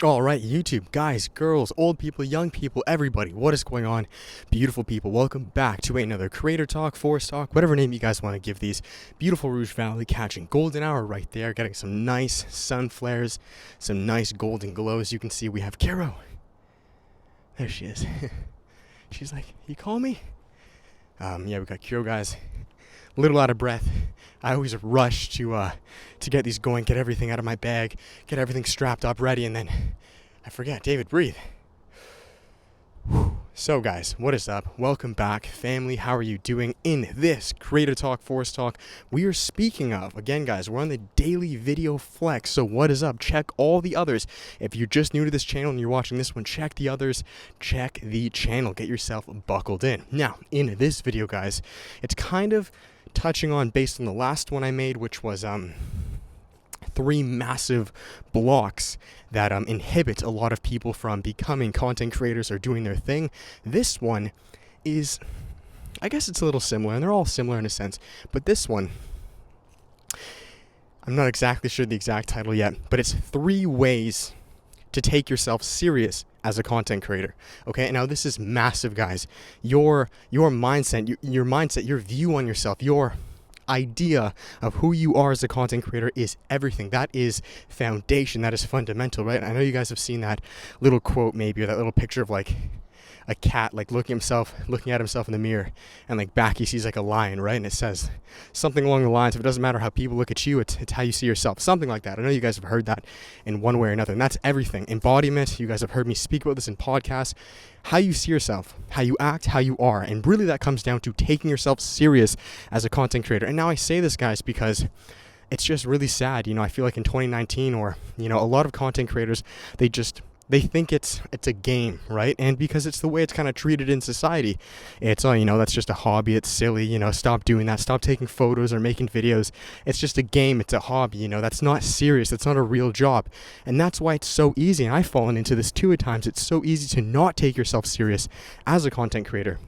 All right, YouTube, guys, girls, old people, young people, everybody, what is going on? Beautiful people, welcome back to another Creator Talk, Forest Talk, whatever name you guys want to give these. Beautiful Rouge Valley, catching golden hour right there, getting some nice sun flares, some nice golden glows. You can see we have Caro. There she is. She's like, you call me? Yeah, we got Caro, guys. A little out of breath. I always rush to get these going, get everything out of my bag, get everything strapped up, ready, and then I forget. David, breathe. Whew. So, guys, what is up? Welcome back, family. How are you doing? In this Creator Talk, Forest Talk, we are speaking of, again, guys, we're on the daily video flex. So, what is up? Check all the others. If you're just new to this channel and you're watching this one, check the others. Check the channel. Get yourself buckled in. Now, in this video, guys, it's kind of touching on based on the last one I made, which was 3 massive blocks that inhibit a lot of people from becoming content creators or doing their thing. This one is, I guess it's a little similar, and they're all similar in a sense, but this one, I'm not exactly sure the exact title yet, but it's 3 ways to take yourself serious as a content creator. Okay, now this is massive, guys. Your mindset, your mindset, your view on yourself, your idea of who you are as a content creator is everything. That is foundation. That is fundamental, right? I know you guys have seen that little quote, maybe, or that little picture of like a cat like looking at himself in the mirror, and like back he sees like a lion, right? And it says something along the lines of, it doesn't matter how people look at you, it's how you see yourself, something like that. I know you guys have heard that in one way or another, and that's everything. Embodiment, you guys have heard me speak about this in podcasts. How you see yourself, how you act, how you are, and really that comes down to taking yourself serious as a content creator. And now I say this, guys, because it's just really sad. I feel like in 2019, or a lot of content creators, they think it's a game, right? And because it's the way it's kind of treated in society, it's that's just a hobby, it's silly, stop doing that, stop taking photos or making videos. It's just a game, it's a hobby, that's not serious, that's not a real job. And that's why it's so easy, and I've fallen into this too at times. It's so easy to not take yourself serious as a content creator.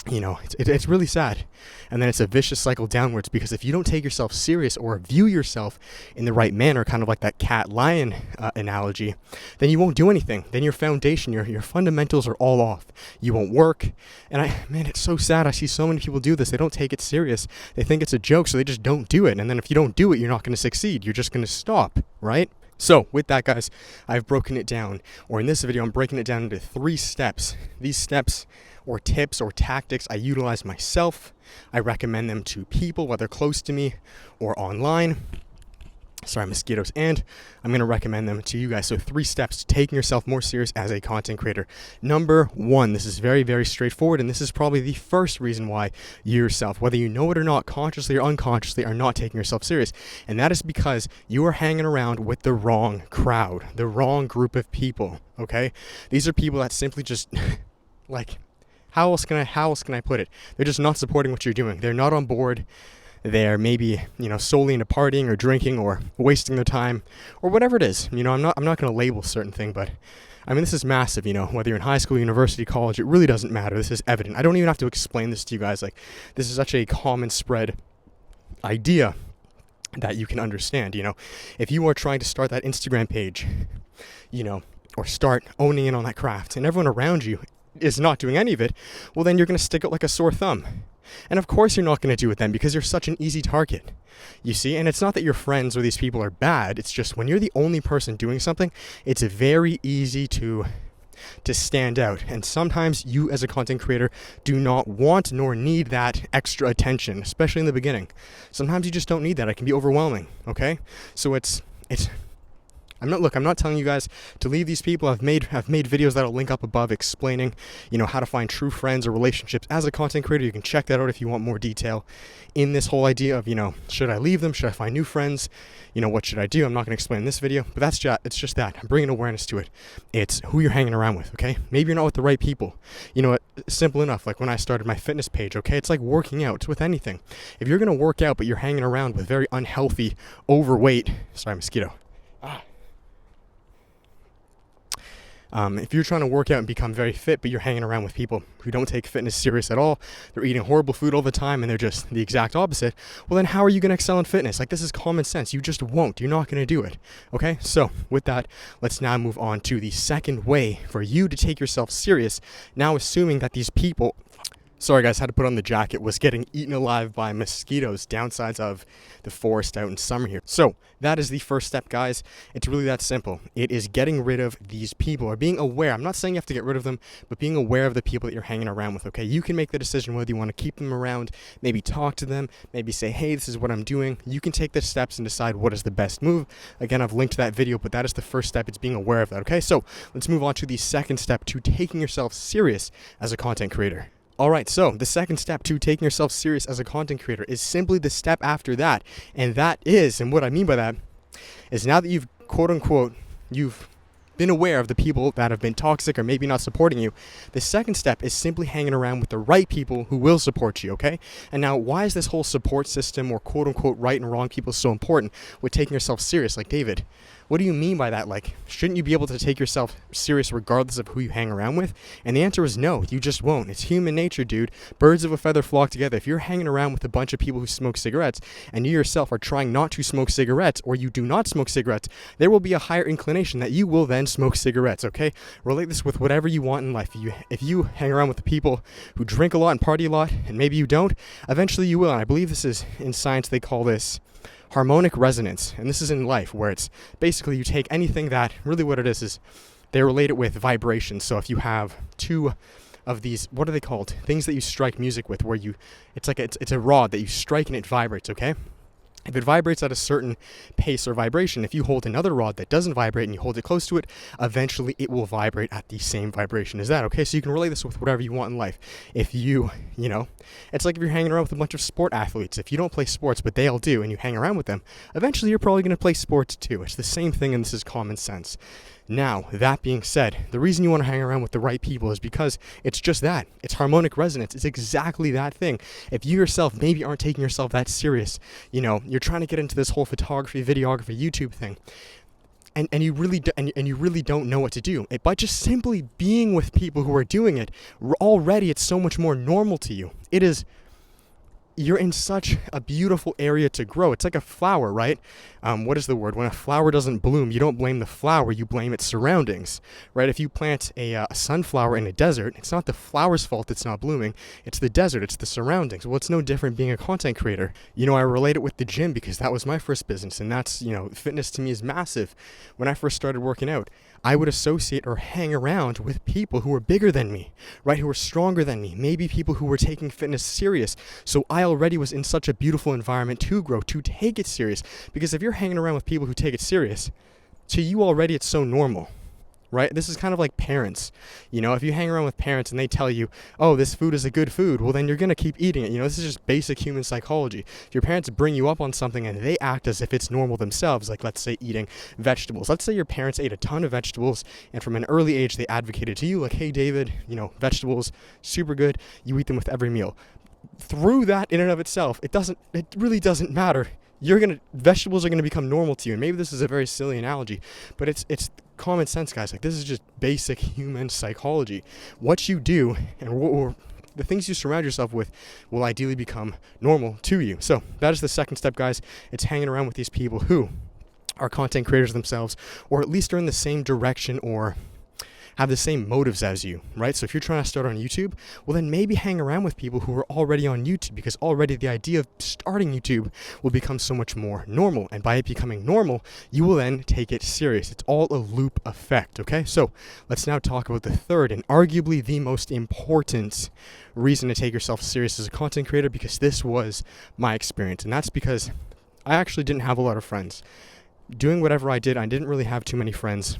It's really sad. And then it's a vicious cycle downwards, because if you don't take yourself serious or view yourself in the right manner, kind of like that cat-lion analogy, then you won't do anything. Then your foundation, your fundamentals are all off. You won't work. And man, it's so sad. I see so many people do this. They don't take it serious. They think it's a joke, so they just don't do it. And then if you don't do it, you're not going to succeed. You're just going to stop, right? So with that, guys, I've broken it down, or in this video, I'm breaking it down into 3 steps. These steps or tips or tactics I utilize myself. I recommend them to people, whether close to me or online. Sorry, mosquitoes. And I'm going to recommend them to you guys. So 3 steps to taking yourself more serious as a content creator. Number 1, this is very, very straightforward, and this is probably the first reason why you yourself, whether you know it or not, consciously or unconsciously, are not taking yourself serious. And that is because you are hanging around with the wrong crowd, the wrong group of people, okay? These are people that simply just, like, how else can I put it? They're just not supporting what you're doing. They're not on board. They're maybe, solely into partying or drinking or wasting their time or whatever it is. I'm not going to label certain thing, but I mean, this is massive, whether you're in high school, university, college, it really doesn't matter. This is evident. I don't even have to explain this to you guys. Like, this is such a common spread idea that you can understand. If you are trying to start that Instagram page, or start owning in on that craft, and everyone around you is not doing any of it, well, then you're going to stick out like a sore thumb. And of course you're not going to do it then, because you're such an easy target, you see. And it's not that your friends or these people are bad. It's just when you're the only person doing something, it's very easy to stand out. And sometimes you as a content creator do not want nor need that extra attention, especially in the beginning. Sometimes you just don't need that. It can be overwhelming, okay? So I'm not telling you guys to leave these people. I've made videos that'll link up above explaining, how to find true friends or relationships as a content creator. You can check that out if you want more detail in this whole idea of, should I leave them? Should I find new friends? What should I do? I'm not going to explain in this video, but it's just that. I'm bringing awareness to it. It's who you're hanging around with, okay? Maybe you're not with the right people. Simple enough. Like when I started my fitness page, okay? It's like working out. It's with anything. If you're going to work out, but you're hanging around with very unhealthy, overweight, sorry, mosquito. If you're trying to work out and become very fit, but you're hanging around with people who don't take fitness serious at all, they're eating horrible food all the time and they're just the exact opposite, well then how are you going to excel in fitness? Like, this is common sense. You just won't. You're not going to do it. Okay? So with that, let's now move on to the second way for you to take yourself serious. Now, assuming that these people, sorry guys, had to put on the jacket, was getting eaten alive by mosquitoes, downsides of the forest out in summer here. So that is the first step, guys. It's really that simple. It is getting rid of these people, or being aware. I'm not saying you have to get rid of them, but being aware of the people that you're hanging around with, okay? You can make the decision whether you want to keep them around, maybe talk to them, maybe say, hey, this is what I'm doing. You can take the steps and decide what is the best move. Again, I've linked to that video, but that is the first step. It's being aware of that, okay? So let's move on to the second step to taking yourself serious as a content creator. Alright, so the second step to taking yourself serious as a content creator is simply the step after that. And that is, and what I mean by that, is now that you've, quote unquote, you've been aware of the people that have been toxic or maybe not supporting you, the second step is simply hanging around with the right people who will support you, okay? And now, why is this whole support system, or quote unquote right and wrong people, so important with taking yourself serious? Like, David, what do you mean by that? Like, shouldn't you be able to take yourself serious regardless of who you hang around with? And the answer is no, you just won't. It's human nature, dude. Birds of a feather flock together. If you're hanging around with a bunch of people who smoke cigarettes and you yourself are trying not to smoke cigarettes, or you do not smoke cigarettes, there will be a higher inclination that you will then smoke cigarettes, okay? Relate this with whatever you want in life. If you hang around with the people who drink a lot and party a lot, and maybe you don't, eventually you will. And I believe this is, in science, they call this harmonic resonance, and this is in life, where it's basically you take anything that, really what it is they relate it with vibrations. So if you have two of these, what are they called? Things that you strike music with, where it's a rod that you strike and it vibrates, okay? If it vibrates at a certain pace or vibration, if you hold another rod that doesn't vibrate and you hold it close to it, eventually it will vibrate at the same vibration as that, okay? So you can relate this with whatever you want in life. If you know, it's like if you're hanging around with a bunch of sport athletes. If you don't play sports, but they all do, and you hang around with them, eventually you're probably going to play sports too. It's the same thing, and this is common sense. Now, that being said, the reason you want to hang around with the right people is because it's just that. It's harmonic resonance. It's exactly that thing. If you yourself maybe aren't taking yourself that serious, you know, you're trying to get into this whole photography, videography, YouTube thing, and you really don't know what to do. By just simply being with people who are doing it, already it's so much more normal to you. You're in such a beautiful area to grow. It's like a flower, right? What is the word? When a flower doesn't bloom, you don't blame the flower, you blame its surroundings, right? If you plant a sunflower in a desert, it's not the flower's fault it's not blooming. It's the desert, it's the surroundings. Well, it's no different being a content creator. You know, I relate it with the gym because that was my first business, and that's, you know, fitness to me is massive. When I first started working out, I would associate or hang around with people who were bigger than me, right? Who were stronger than me, maybe people who were taking fitness serious. So I already was in such a beautiful environment to grow, to take it serious. Because if you're hanging around with people who take it serious, to you already it's so normal, right? This is kind of like parents. You know, if you hang around with parents and they tell you, oh, this food is a good food, well, then you're going to keep eating it. You know, this is just basic human psychology. If your parents bring you up on something and they act as if it's normal themselves, like let's say eating vegetables. Let's say your parents ate a ton of vegetables and from an early age they advocated to you like, hey, David, you know, vegetables, super good. You eat them with every meal. Through that in and of itself, it really doesn't matter. Vegetables are going to become normal to you. And maybe this is a very silly analogy, but it's common sense, guys. Like, this is just basic human psychology. What you do and the things you surround yourself with will ideally become normal to you. So that is the second step, guys. It's hanging around with these people who are content creators themselves, or at least are in the same direction or have the same motives as you, right? So if you're trying to start on YouTube, well then maybe hang around with people who are already on YouTube, because already the idea of starting YouTube will become so much more normal. And by it becoming normal, you will then take it serious. It's all a loop effect, okay? So let's now talk about the third and arguably the most important reason to take yourself serious as a content creator, because this was my experience. And that's because I actually didn't have a lot of friends. Doing whatever I didn't really have too many friends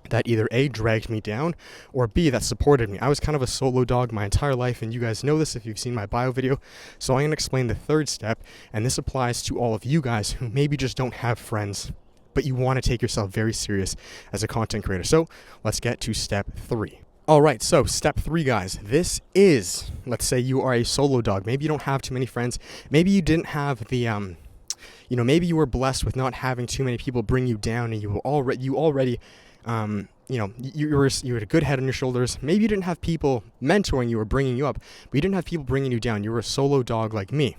that either A, dragged me down, or B, that supported me. I was kind of a solo dog my entire life, and you guys know this if you've seen my bio video. So I'm going to explain the third step, and this applies to all of you guys who maybe just don't have friends, but you want to take yourself very serious as a content creator. So let's get to step 3. All right, so step 3, guys. This is, let's say you are a solo dog. Maybe you don't have too many friends. Maybe you didn't have the, maybe you were blessed with not having too many people bring you down, and you already You had a good head on your shoulders. Maybe you didn't have people mentoring you or bringing you up, but you didn't have people bringing you down. You were a solo dog like me.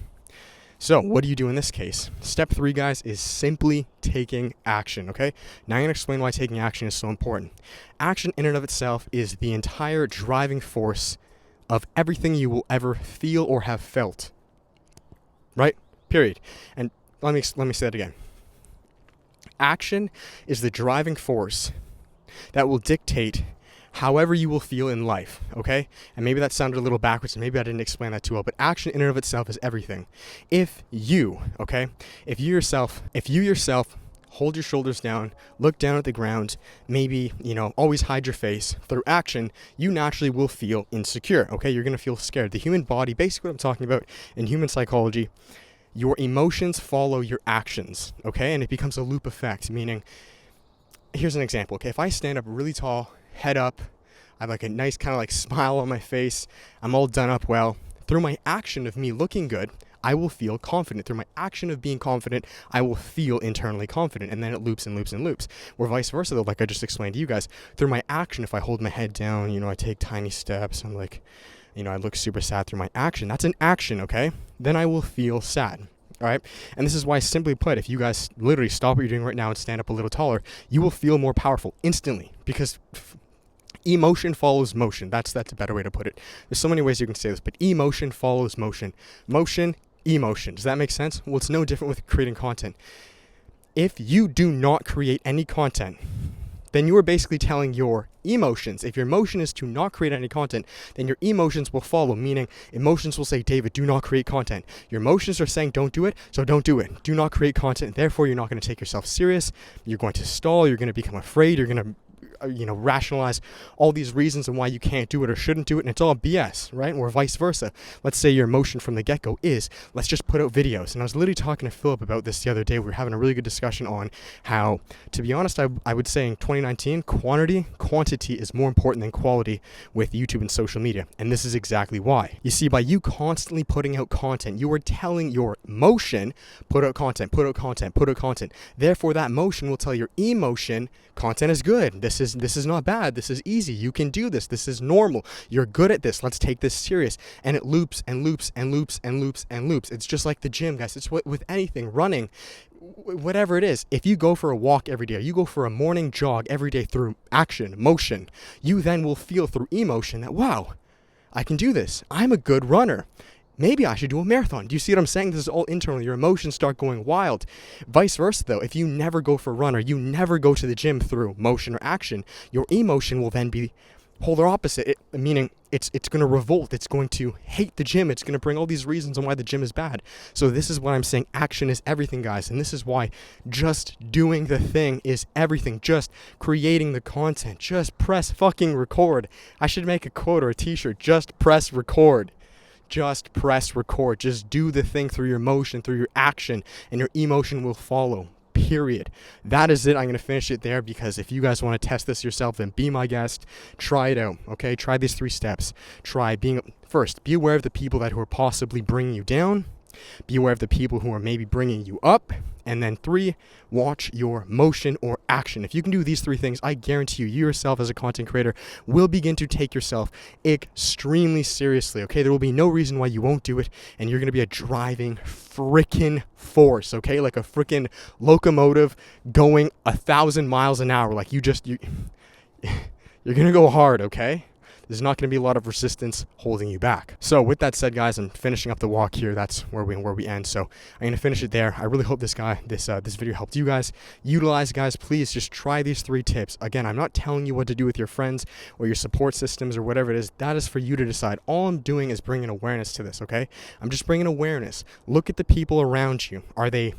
So what do you do in this case? Step 3, guys, is simply taking action, okay? Now I'm going to explain why taking action is so important. Action in and of itself is the entire driving force of everything you will ever feel or have felt, right? Period. And let me say that again. Action is the driving force that will dictate however you will feel in life, okay? And maybe that sounded a little backwards, and maybe I didn't explain that too well, but action in and of itself is everything. If you yourself hold your shoulders down, look down at the ground, maybe, always hide your face, through action, you naturally will feel insecure, okay? You're going to feel scared. The human body, basically what I'm talking about in human psychology, your emotions follow your actions, okay? And it becomes a loop effect, meaning, here's an example, okay? If I stand up really tall, head up, I have like a nice kind of like smile on my face, I'm all done up well, through my action of me looking good, I will feel confident. Through my action of being confident, I will feel internally confident, and then it loops and loops and loops. Or vice versa, though, like I just explained to you guys, through my action, if I hold my head down, I take tiny steps, I'm like, I look super sad through my action. That's an action, okay? Then I will feel sad. All right. And this is why, simply put, if you guys literally stop what you're doing right now and stand up a little taller, you will feel more powerful instantly, because emotion follows motion. That's a better way to put it. There's so many ways you can say this, but emotion follows motion. Motion, emotion. Does that make sense? Well, it's no different with creating content. If you do not create any content, then you are basically telling your emotions. If your emotion is to not create any content, then your emotions will follow, meaning emotions will say, David, do not create content. Your emotions are saying, don't do it, so don't do it. Do not create content. Therefore, you're not going to take yourself serious. You're going to stall. You're going to become afraid. You're going to rationalize all these reasons and why you can't do it or shouldn't do it, and it's all BS, right? Or vice versa. Let's say your emotion from the get-go is, let's just put out videos. And I was literally talking to Philip about this the other day. We were having a really good discussion on how, to be honest, I would say in 2019, quantity is more important than quality with YouTube and social media. And this is exactly why. You see, by you constantly putting out content, you are telling your motion, put out content, put out content, put out content. Therefore, that motion will tell your emotion, content is good. This is not bad. This is easy. You can do this. This is normal. You're good at this. Let's take this serious. And it loops and loops and loops and loops and loops. It's just like the gym, guys. It's with anything, running, whatever it is. If you go for a walk every day, you go for a morning jog every day through action, motion, you then will feel through emotion that, wow, I can do this. I'm a good runner. Maybe I should do a marathon. Do you see what I'm saying? This is all internal. Your emotions start going wild. Vice versa, though. If you never go for a run or you never go to the gym through motion or action, your emotion will then be polar opposite, meaning it's going to revolt. It's going to hate the gym. It's going to bring all these reasons on why the gym is bad. So this is what I'm saying. Action is everything, guys. And this is why just doing the thing is everything. Just creating the content. Just press fucking record. I should make a quote or a t-shirt. Just press record. Just press record. Just do the thing through your emotion, through your action, and your emotion will follow. Period. That is it. I'm going to finish it there, because if you guys want to test this yourself, then be my guest. Try it out. Okay? Try these 3 steps. First, be aware of the people who are possibly bringing you down. Be aware of the people who are maybe bringing you up. And then 3, watch your motion or action. If you can do these 3 things, I guarantee you yourself as a content creator will begin to take yourself extremely seriously, okay? There will be no reason why you won't do it, and you're going to be a driving frickin' force, okay? Like a frickin' locomotive going 1,000 miles an hour. Like you're going to go hard, okay? There's not going to be a lot of resistance holding you back. So with that said, guys, I'm finishing up the walk here. That's where we end. So I'm going to finish it there. I really hope this video helped you guys. Utilize, guys, please just try these 3 tips. Again, I'm not telling you what to do with your friends or your support systems or whatever it is. That is for you to decide. All I'm doing is bringing awareness to this, okay? I'm just bringing awareness. Look at the people around you. Are they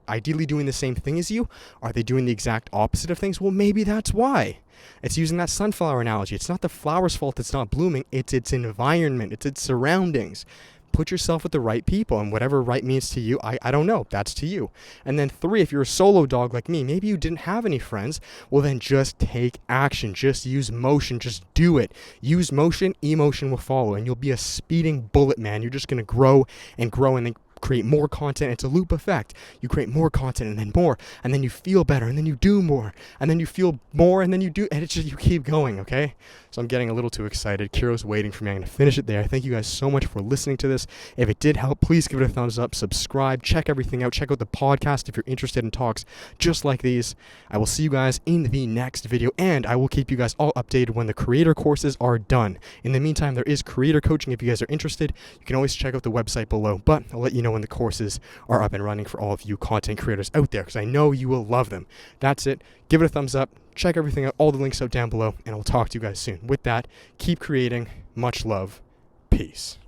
ideally doing the same thing as you? Are they doing the exact opposite of things? Well, maybe that's why. It's using that sunflower analogy. It's not the flower's fault it's not blooming. It's its environment. It's its surroundings. Put yourself with the right people, and whatever right means to you, I don't know. That's to you. And then 3, if you're a solo dog like me, maybe you didn't have any friends, well then just take action. Just use motion. Just do it. Use motion, emotion will follow, and you'll be a speeding bullet, man. You're just going to grow and grow, and then create more content. It's a loop effect. You create more content and then more, and then you feel better, and then you do more, and then you feel more, and then you do, and it's just, you keep going, okay? So I'm getting a little too excited. Kiro's waiting for me. I'm going to finish it there. Thank you guys so much for listening to this. If it did help, please give it a thumbs up, subscribe, check everything out. Check out the podcast if you're interested in talks just like these. I will see you guys in the next video, and I will keep you guys all updated when the creator courses are done. In the meantime, there is creator coaching. If you guys are interested, you can always check out the website below, but I'll let you know when the courses are up and running for all of you content creators out there, because I know you will love them. That's it. Give it a thumbs up. Check everything out, all the links out down below, and I'll talk to you guys soon. With that, keep creating. Much love. Peace.